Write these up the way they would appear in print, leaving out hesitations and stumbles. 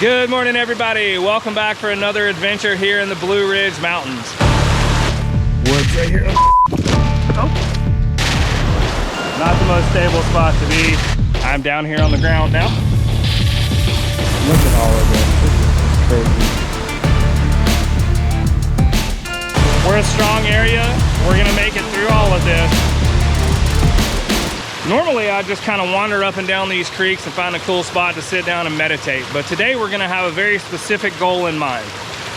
Good morning, everybody. Welcome back for another adventure here in the Blue Ridge Mountains. Woods right here. Oh. Not the most stable spot to be. I'm down here on the ground now. Look at all of this. This is crazy. We're a strong area. We're gonna make it through all of this. Normally, I just kind of wander up and down these creeks and find a cool spot to sit down and meditate. But today we're gonna have a very specific goal in mind.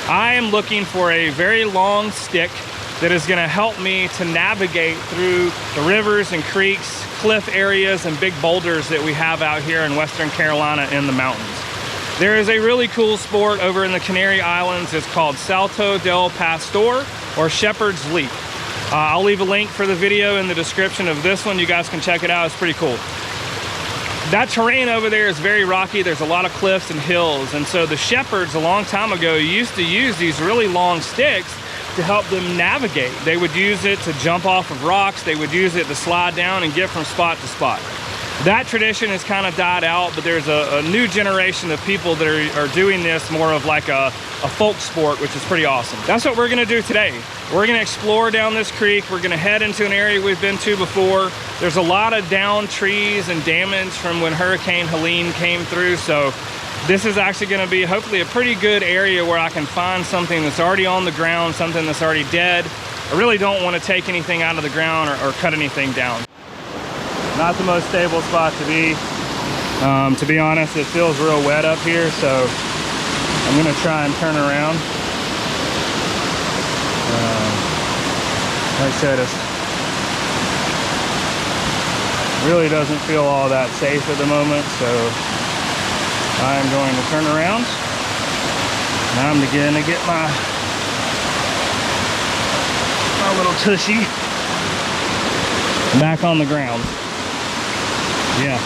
I am looking for a very long stick that is gonna help me to navigate through the rivers and creeks, cliff areas, and big boulders that we have out here in Western Carolina in the mountains. There is a really cool sport over in the Canary Islands. It's called Salto del Pastor, or Shepherd's Leap. I'll leave a link for the video in the description of this one. You guys can check it out. It's pretty cool. That terrain over there is very rocky. There's a lot of cliffs and hills. And so the shepherds a long time ago used to use these really long sticks to help them navigate. They would use it to jump off of rocks. They would use it to slide down and get from spot to spot. That tradition has kind of died out, but there's a new generation of people that are doing this more of like a folk sport, which is pretty awesome. That's what we're gonna do today. We're gonna explore down this creek. We're gonna head into an area we've been to before. There's a lot of downed trees and damage from when Hurricane Helene came through, so this is actually gonna be hopefully a pretty good area where I can find something that's already on the ground, something that's already dead. I really don't wanna take anything out of the ground or cut anything down. Not the most stable spot to be. To be honest, it feels real wet up here, so I'm gonna try and turn around. Like I said, it really doesn't feel all that safe at the moment, so I'm going to turn around. Now I'm gonna get my little tushy back on the ground. Yeah,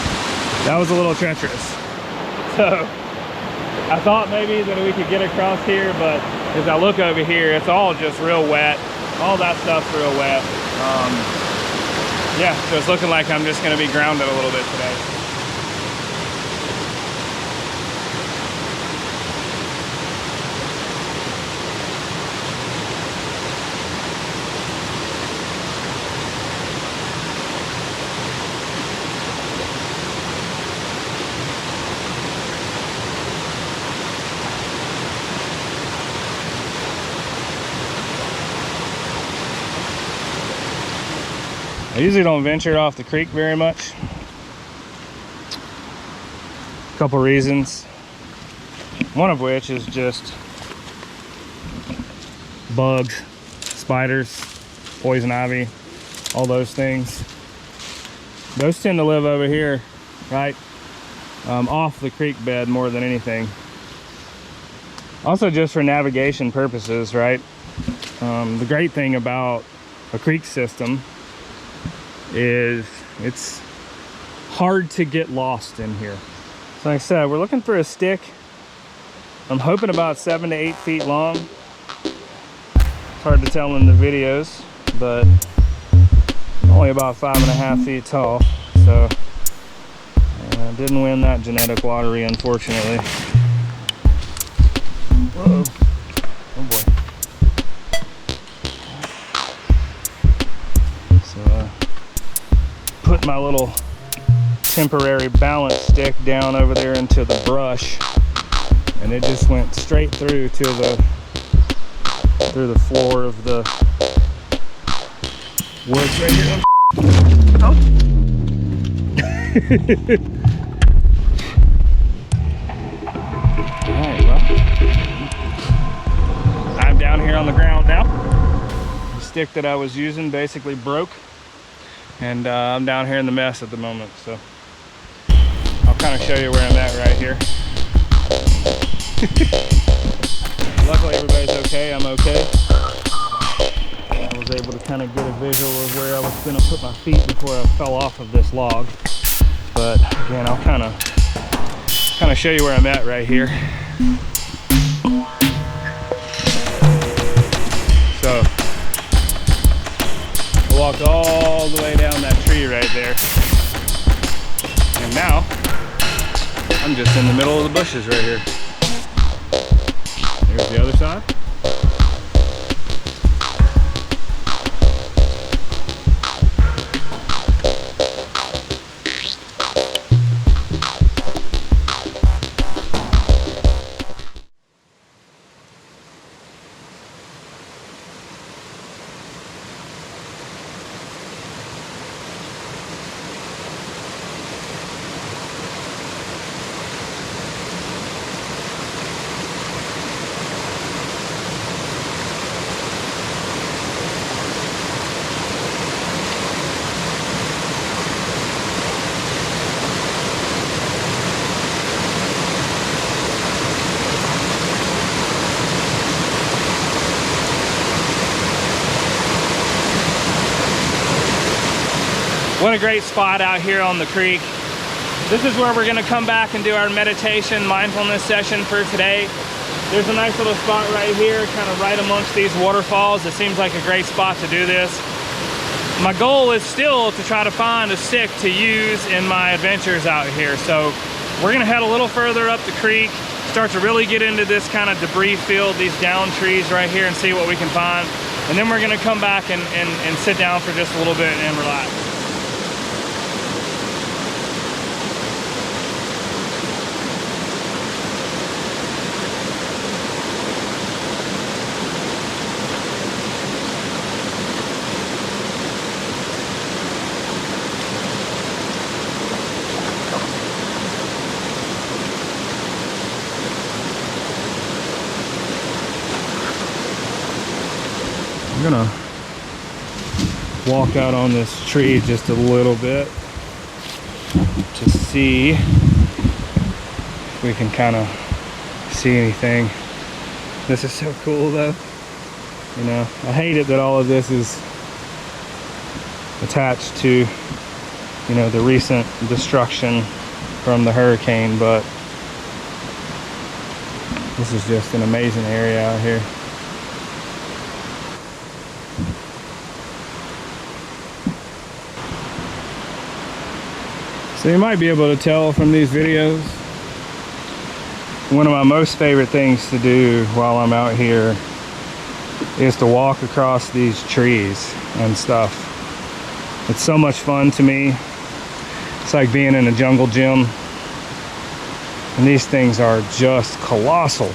that was a little treacherous. So I thought maybe that we could get across here, but as I look over here, it's all just real wet. All that stuff's real wet. Yeah, so it's looking like I'm just gonna be grounded a little bit today. I usually don't venture off the creek very much. A couple reasons. One of which is just bugs, spiders, poison ivy, all those things. Those tend to live over here, right? Off the creek bed more than anything. Also just for navigation purposes, right? The great thing about a creek system is it's hard to get lost in here. So like I said, we're looking for a stick. I'm hoping about 7 to 8 feet long. It's hard to tell in the videos, but only about 5.5 feet tall. So didn't win that genetic lottery, unfortunately. Whoa. Oh boy. Put my little temporary balance stick down over there into the brush, and it just went straight through to the floor of the woods right here. Oh. Alright, well, I'm down here on the ground now. The stick that I was using basically broke. And I'm down here in the mess at the moment, so I'll kind of show you where I'm at right here. Luckily everybody's okay, I'm okay. I was able to kind of get a visual of where I was going to put my feet before I fell off of this log. But again, I'll kind of show you where I'm at right here. So walked all the way down that tree right there, and now I'm just in the middle of the bushes right here. Here's the other side. What a great spot out here on the creek. This is where we're gonna come back and do our meditation, mindfulness session for today. There's a nice little spot right here, kind of right amongst these waterfalls. It seems like a great spot to do this. My goal is still to try to find a stick to use in my adventures out here. So we're gonna head a little further up the creek, start to really get into this kind of debris field, these down trees right here, and see what we can find. And then we're gonna come back and sit down for just a little bit and relax. I'm gonna walk out on this tree just a little bit to see if we can kind of see anything. This is so cool though. You know, I hate it that all of this is attached to, you know, the recent destruction from the hurricane, but this is just an amazing area out here. So you might be able to tell from these videos, one of my most favorite things to do while I'm out here is to walk across these trees and stuff. It's so much fun to me. It's like being in a jungle gym. And these things are just colossal.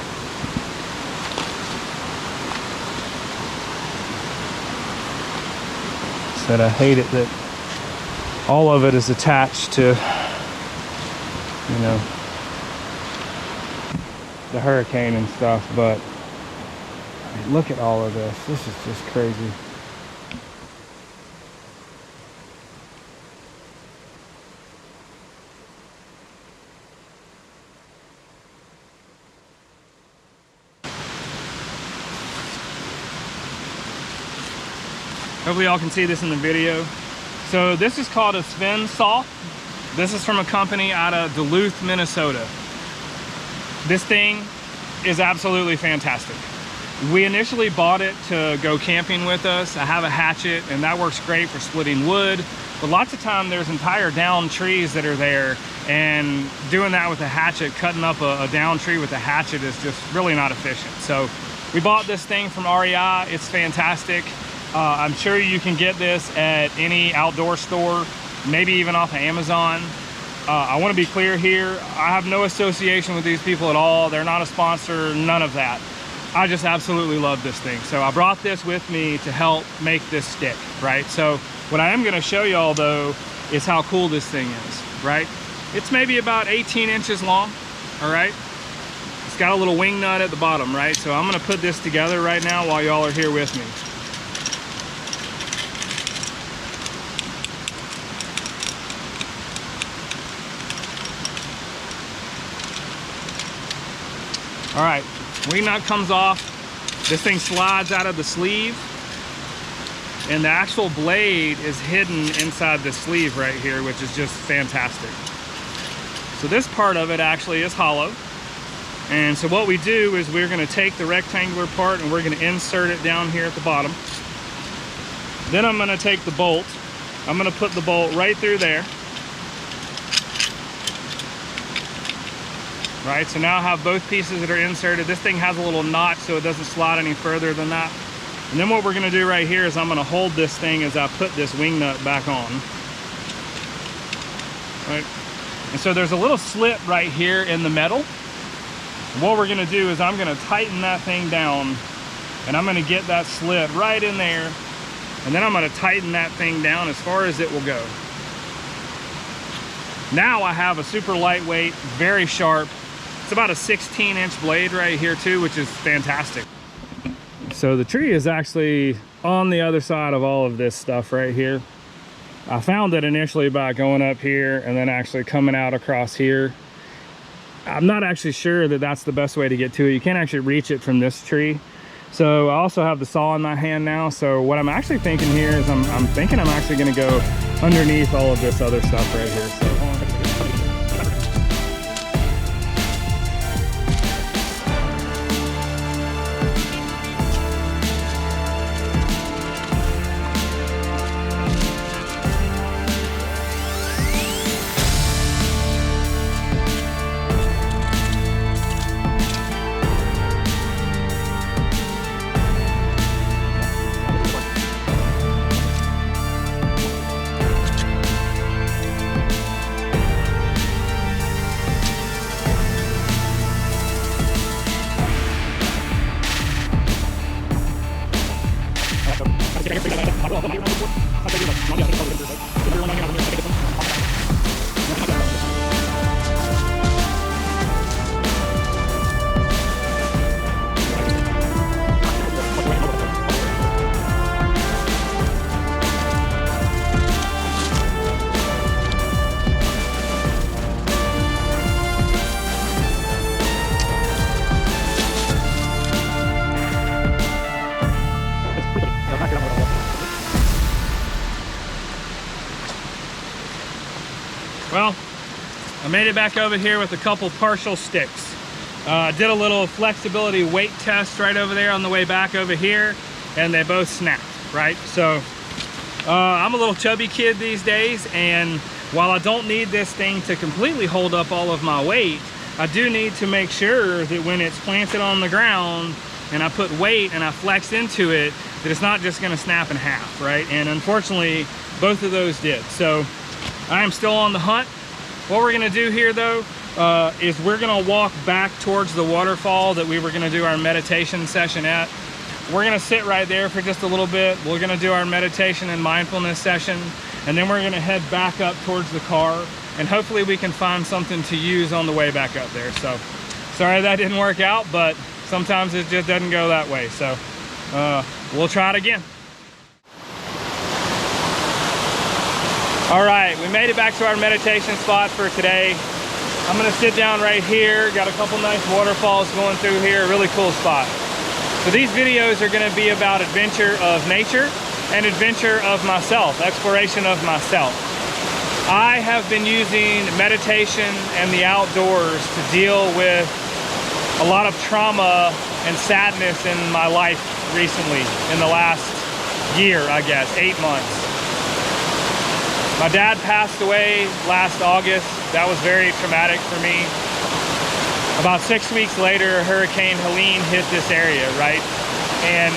Said I hate it that all of it is attached to, you know, the hurricane and stuff, but I mean, look at all of this. This is just crazy. Hopefully y'all can see this in the video. So this is called a Sven saw. This is from a company out of Duluth, Minnesota. This thing is absolutely fantastic. We initially bought it to go camping with us. I have a hatchet and that works great for splitting wood, but lots of time there's entire down trees that are there, and doing that with a hatchet, cutting up a down tree with a hatchet is just really not efficient. So we bought this thing from REI. It's fantastic. I'm sure you can get this at any outdoor store, maybe even off of Amazon. I want to be clear here, I have no association with these people at all. They're not a sponsor, none of that. I just absolutely love this thing. So I brought this with me to help make this stick, right? So what I am going to show y'all though is how cool this thing is, right? It's maybe about 18 inches long, all right? It's got a little wing nut at the bottom, right? So I'm going to put this together right now while y'all are here with me. All right, wing nut comes off. This thing slides out of the sleeve, and the actual blade is hidden inside the sleeve right here, which is just fantastic. So this part of it actually is hollow. And so what we do is we're gonna take the rectangular part and we're gonna insert it down here at the bottom. Then I'm gonna take the bolt. I'm gonna put the bolt right through there. right? So now I have both pieces that are inserted. This thing has a little notch so it doesn't slide any further than that. And then what we're gonna do right here is I'm gonna hold this thing as I put this wing nut back on, right? And so there's a little slit right here in the metal. And what we're gonna do is I'm gonna tighten that thing down, and I'm gonna get that slit right in there, and then I'm gonna tighten that thing down as far as it will go. Now I have a super lightweight, very sharp, it's about a 16-inch blade right here too, which is fantastic. So the tree is actually on the other side of all of this stuff right here. I found it initially by going up here and then actually coming out across here. I'm not actually sure that that's the best way to get to it. You can't actually reach it from this tree. So I also have the saw in my hand now. So what I'm actually thinking here is I'm thinking I'm actually gonna go underneath all of this other stuff right here. So. Well, I made it back over here with a couple partial sticks. Did a little flexibility weight test right over there on the way back over here, and they both snapped, right? So I'm a little chubby kid these days, and while I don't need this thing to completely hold up all of my weight, I do need to make sure that when it's planted on the ground and I put weight and I flex into it, that it's not just gonna snap in half, right? And unfortunately, both of those did. So I am still on the hunt. What we're gonna do here though, is we're gonna walk back towards the waterfall that we were gonna do our meditation session at. We're gonna sit right there for just a little bit. We're gonna do our meditation and mindfulness session, and then we're gonna head back up towards the car, and hopefully we can find something to use on the way back up there. So sorry that didn't work out, but sometimes it just doesn't go that way. So we'll try it again. All right, we made it back to our meditation spot for today. I'm gonna sit down right here. Got a couple nice waterfalls going through here, really cool spot. So these videos are gonna be about adventure of nature and adventure of myself, exploration of myself. I have been using meditation and the outdoors to deal with a lot of trauma and sadness in my life recently, in the last year, I guess, 8 months. My dad passed away last August. That was very traumatic for me. About 6 weeks later, Hurricane Helene hit this area, right? And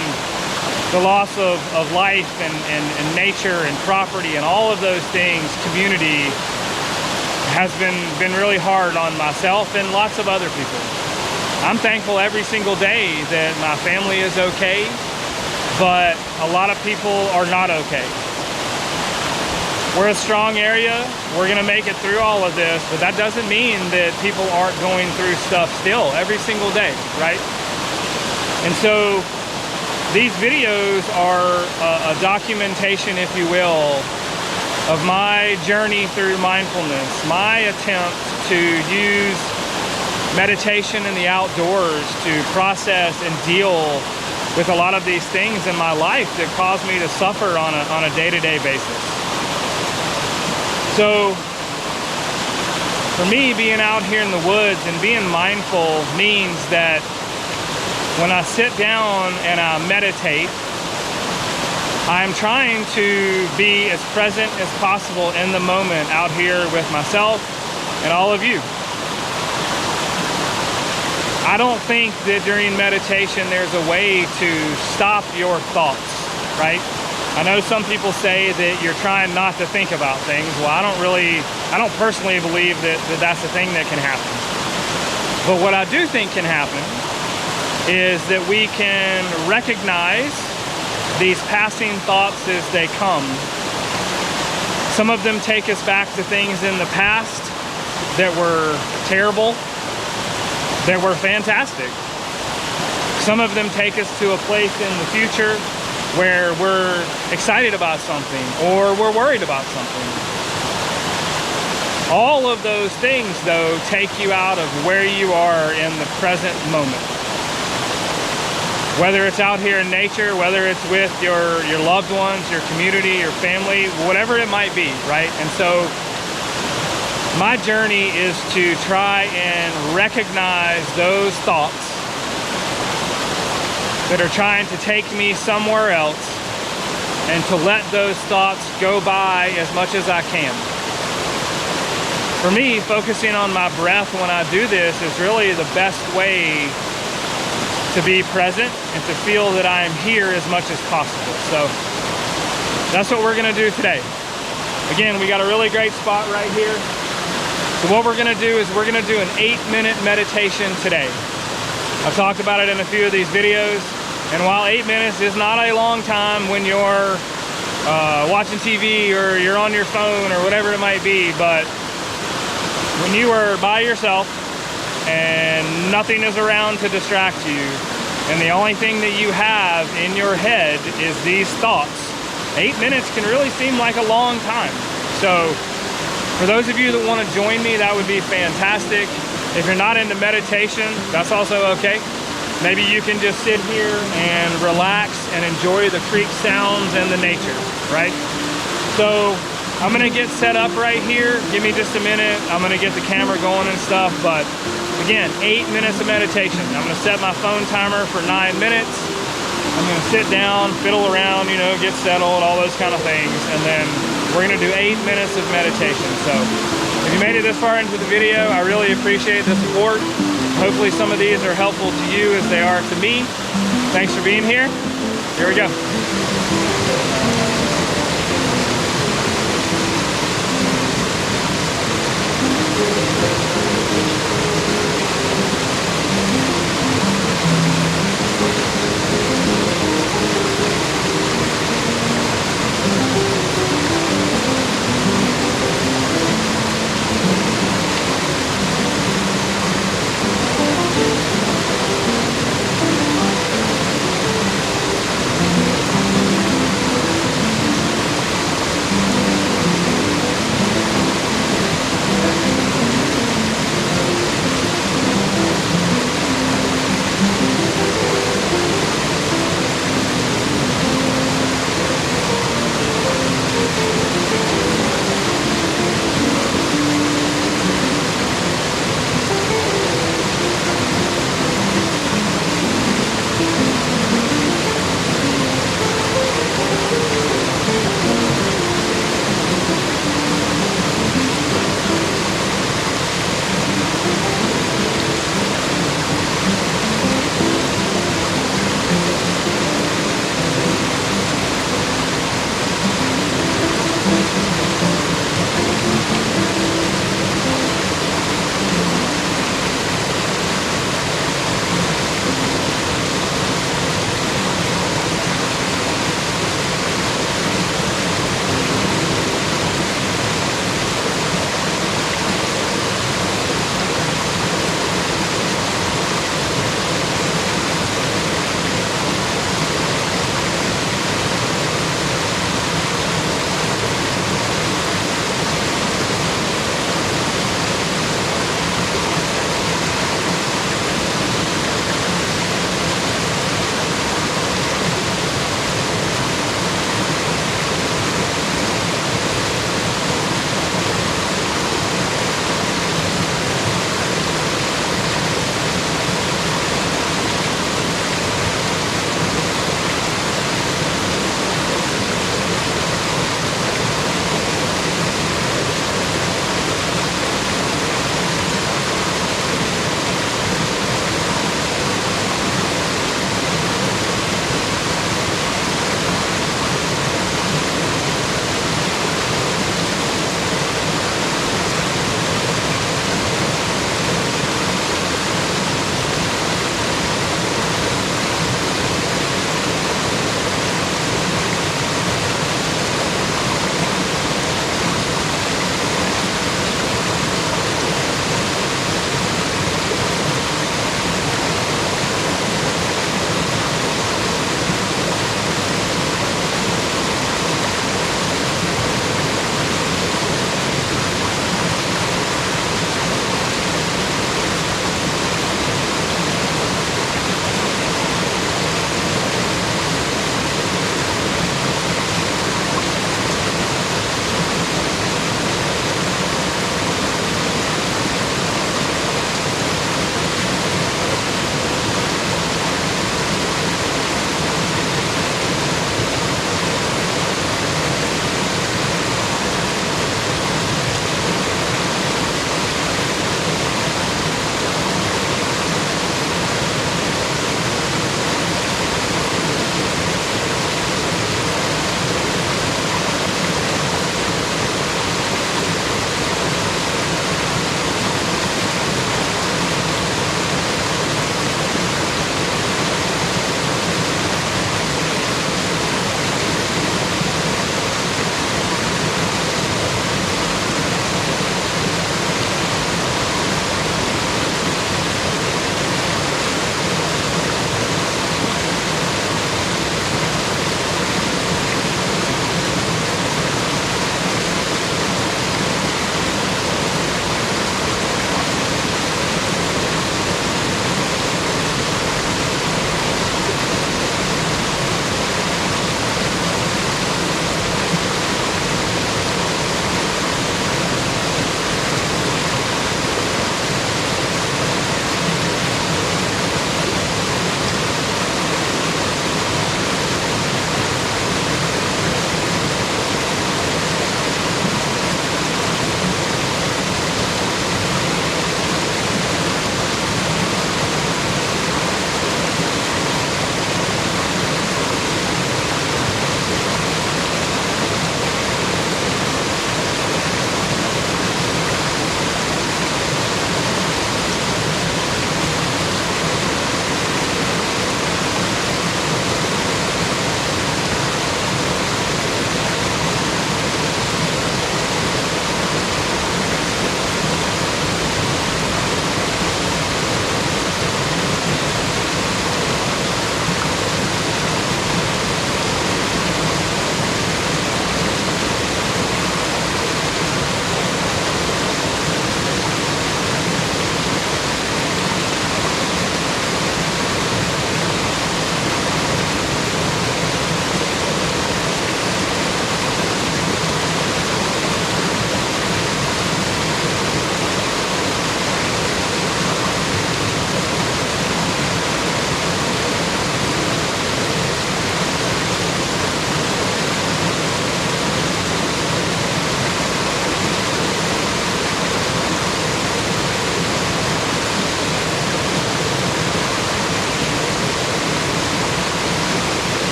the loss of life and nature and property and all of those things, community, has been really hard on myself and lots of other people. I'm thankful every single day that my family is okay, but a lot of people are not okay. We're a strong area. We're gonna make it through all of this, but that doesn't mean that people aren't going through stuff still every single day, right? And so these videos are a documentation, if you will, of my journey through mindfulness, my attempt to use meditation in the outdoors to process and deal with a lot of these things in my life that cause me to suffer on a day-to-day basis. So for me, being out here in the woods and being mindful means that when I sit down and I meditate, I'm trying to be as present as possible in the moment out here with myself and all of you. I don't think that during meditation there's a way to stop your thoughts, right? I know some people say that you're trying not to think about things. Well, I don't personally believe that that's a thing that can happen. But what I do think can happen is that we can recognize these passing thoughts as they come. Some of them take us back to things in the past that were terrible, that were fantastic. Some of them take us to a place in the future where we're excited about something or we're worried about something. All of those things, though, take you out of where you are in the present moment. Whether it's out here in nature, whether it's with your loved ones, your community, your family, whatever it might be, right? And so my journey is to try and recognize those thoughts that are trying to take me somewhere else and to let those thoughts go by as much as I can. For me, focusing on my breath when I do this is really the best way to be present and to feel that I am here as much as possible. So that's what we're gonna do today. Again, we got a really great spot right here. So what we're gonna do is we're gonna do an 8-minute meditation today. I've talked about it in a few of these videos, and while 8 minutes is not a long time when you're watching TV or you're on your phone or whatever it might be, but when you are by yourself and nothing is around to distract you, and the only thing that you have in your head is these thoughts, 8 minutes can really seem like a long time. So for those of you that want to join me, that would be fantastic. If you're not into meditation, that's also okay. Maybe you can just sit here and relax and enjoy the creek sounds and the nature, right? So I'm gonna get set up right here. Give me just a minute. I'm gonna get the camera going and stuff, but again, 8 minutes of meditation. I'm gonna set my phone timer for 9 minutes. I'm gonna sit down, fiddle around, you know, get settled, all those kind of things, and then we're gonna do 8 minutes of meditation. So if you made it this far into the video, I really appreciate the support. Hopefully some of these are helpful to you as they are to me. Thanks for being here. Here we go.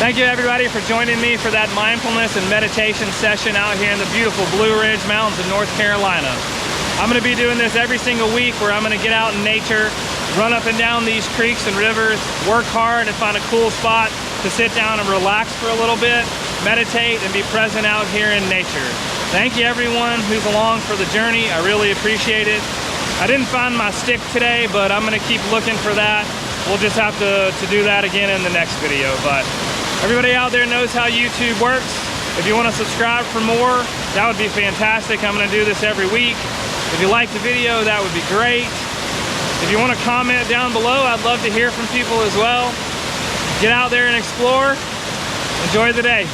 Thank you everybody for joining me for that mindfulness and meditation session out here in the beautiful Blue Ridge Mountains of North Carolina. I'm going to be doing this every single week where I'm going to get out in nature, run up and down these creeks and rivers, work hard and find a cool spot to sit down and relax for a little bit, meditate and be present out here in nature. Thank you everyone who's along for the journey. I really appreciate it. I didn't find my stick today, but I'm going to keep looking for that. We'll just have to do that again in the next video. But everybody out there knows how YouTube works. If you want to subscribe for more, that would be fantastic. I'm going to do this every week. If you like the video, that would be great. If you want to comment down below, I'd love to hear from people as well. Get out there and explore. Enjoy the day.